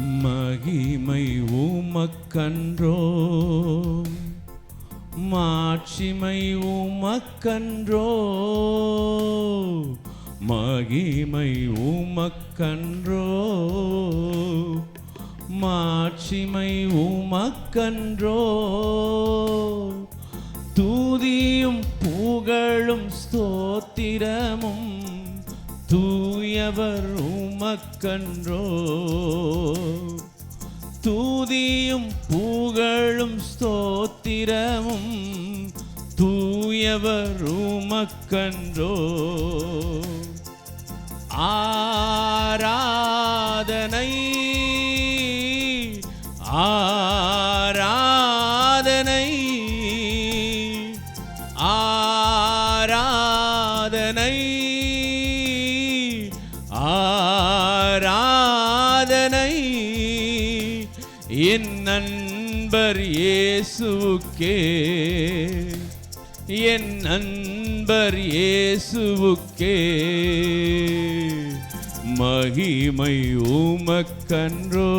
மகிமை உமக்கன்றோ, மாட்சிமை உமக்கன்றோ, மகிமை உமக்கன்றோ, மாட்சிமை உமக்கன்றோ, துதியும் புகழும் ஸ்தோத்திரமும் தூயவர் உமக்கன்றோ, துதியும் புகழும் ஸ்தோத்திரமும் தூயவர் உமக்கன்றோ, ஆராதனை ஆராதனை ஆராதனை ஆராதனை என் நண்பர் இயேசுவுக்கே, என் நண்பர் இயேசுவுக்கே, மகிமை உமக்கன்றோ,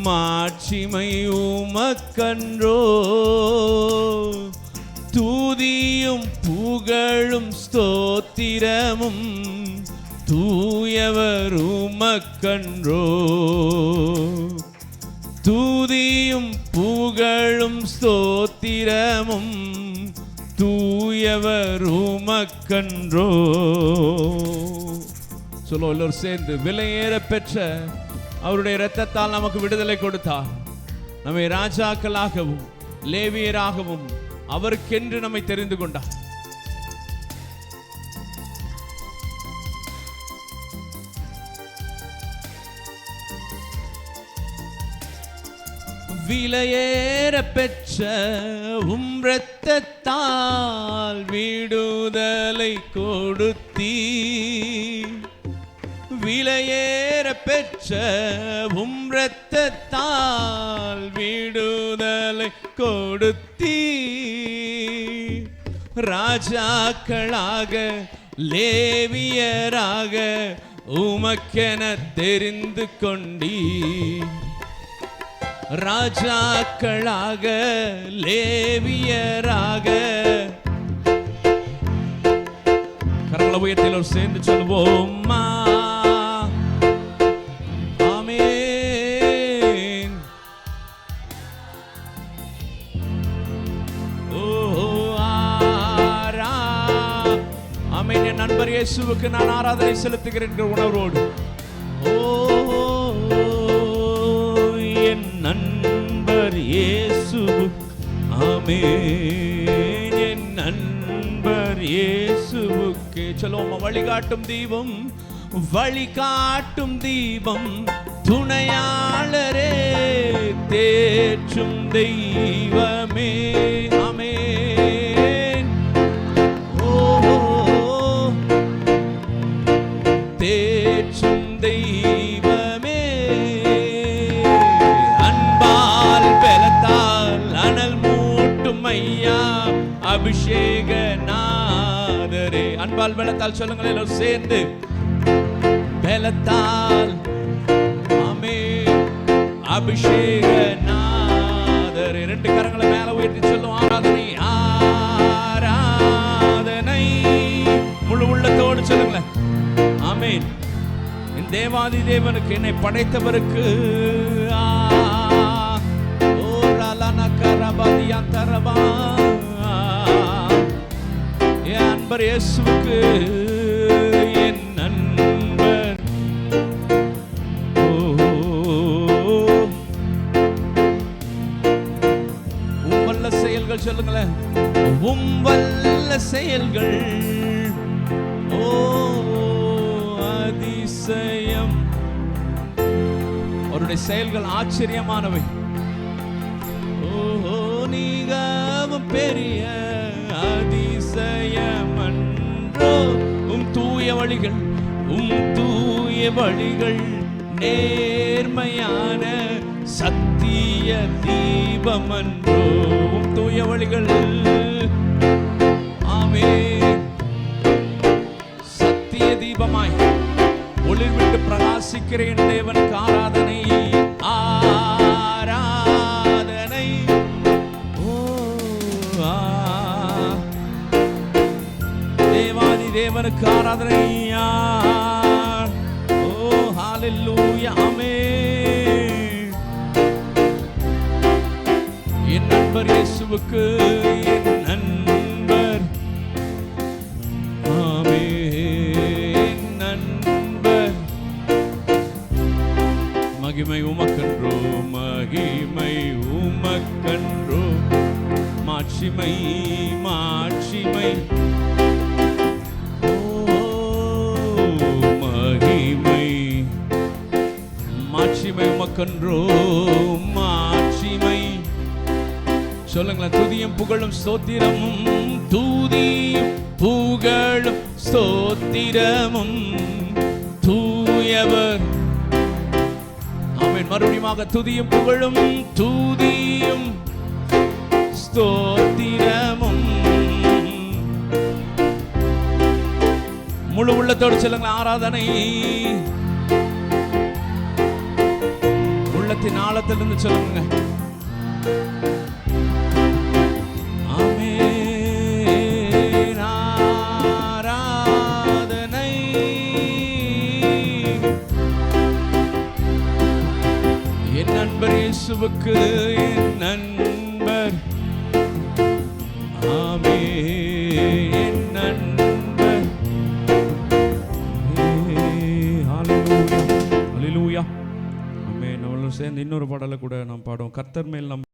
மாட்சிமை உமக்கன்றோ, துதியும் புகழும் ஸ்தோத்திரமும் தூயவர் உமக்கன்றோ, துதியும் புகழும் ஸ்தோத்திரமும் தூயவர் உமக்கன்றோ. சொல்லுவோம் எல்லோரும் சேர்ந்து. விலையேற பெற்ற அவருடைய இரத்தத்தால் நமக்கு விடுதலை கொடுத்தார். நம்மை ராஜாக்களாகவும் லேவியராகவும் அவருக்கென்று நம்மை தெரிந்து கொண்டார். விலையேற பெற்ற இரத்தத்தால் விடுதலை கொடுத்தீ, விலையேற பெற்ற இரத்தத்தால் விடுதலை கொடுத்தீ, ராஜாக்களாக லேவியராக உமக்கென தெரிந்து கொண்டீ, ராஜாக்களாக லேவியராக. கரங்களை உயர்த்தியோர் சேர்ந்து சொல்வோம் ஆமென். ஆமென். என் நண்பர் இயேசுவுக்கு நான் ஆராதனை செலுத்துகிறேன் உணர்வோடு. நண்பர் இயேசு ஆமென். என் நண்பர் இயேசுவுக்கு சொல்லுவோம். வழிகாட்டும் தீபம், வழிகாட்டும் தீபம், துணையாளரே, தேற்றும் தெய்வமே ஆமென். தேற்றும் தெய்வமே, அபிஷேக நாதரே. அன்பால் பலத்தால் சொல்லுங்கள் எல்லோரும் சேர்ந்து. பலத்தால் ஆமென். அபிஷேக நாதரே. ரெண்டு கரங்களை மேல உயர்த்தி சொல்லும். ஆராதனை ஆராதனை. முழு உள்ளத்தோடு சொல்லுங்களேன் ஆமென். என் தேவாதி தேவனுக்கு, என்னை படைத்தவருக்கு என் நண்பர் இயேசுவுக்கு, என் நண்பர் வல்ல செயல்கள் சொல்லுங்களேன். வல்ல செயல்கள் அதிசயம். அவருடைய செயல்கள் ஆச்சரியமானவை. நீகவும் பெரிய அதிசயமன்றோ. தூய வழிகள், தூய வழிகள் நேர்மையான சத்திய தீபமன்றோ. தூய வழிகள் ஆமென். சத்திய தீபமாய் ஒளிர் விட்டு பிரகாசிக்கிற என் தேவனுக்கு ஆராதனை, ஆராதனை. ஓ தேவாதி தேவனுக்கு ஆராதனை. ஓ ஹalleluya, ஆமென். என் நண்பர் இயேசுவுக்கு, என் நண்பர், ஆமென், நண்பர். மகிமை உமக்கன்றோ, மகிமை உமக்கன்றோ, மாட்சிமை மாட்சிமை. மாட்சிமை உமக்கன்றோ, மாட்சிமை. சொல்லுங்களேன். துதியும் புகழும் ஸ்தோத்திரமும், துதியும் புகழும் ஸ்தோத்திரமும் தூயவர். ஆமென். மறுபடியும் துதியும் புகழும், துதியும் ஸ்தோத்திரமும். முழு உள்ளத்தோடு சொல்லுங்களேன். ஆராதனை உள்ளத்தின் ஆழத்திலிருந்து சொல்லுங்க. ஆமென். ஆராதனை. என் நண்பர் இயேசுவுக்கு, என் நண்பர், ஆமென், என் நண்பர். ஹalleluya, ஹalleluya. சேர்ந்து இன்னொரு பாடலை கூட நாம் பாடுவோம். கர்த்தர் மேல் நம்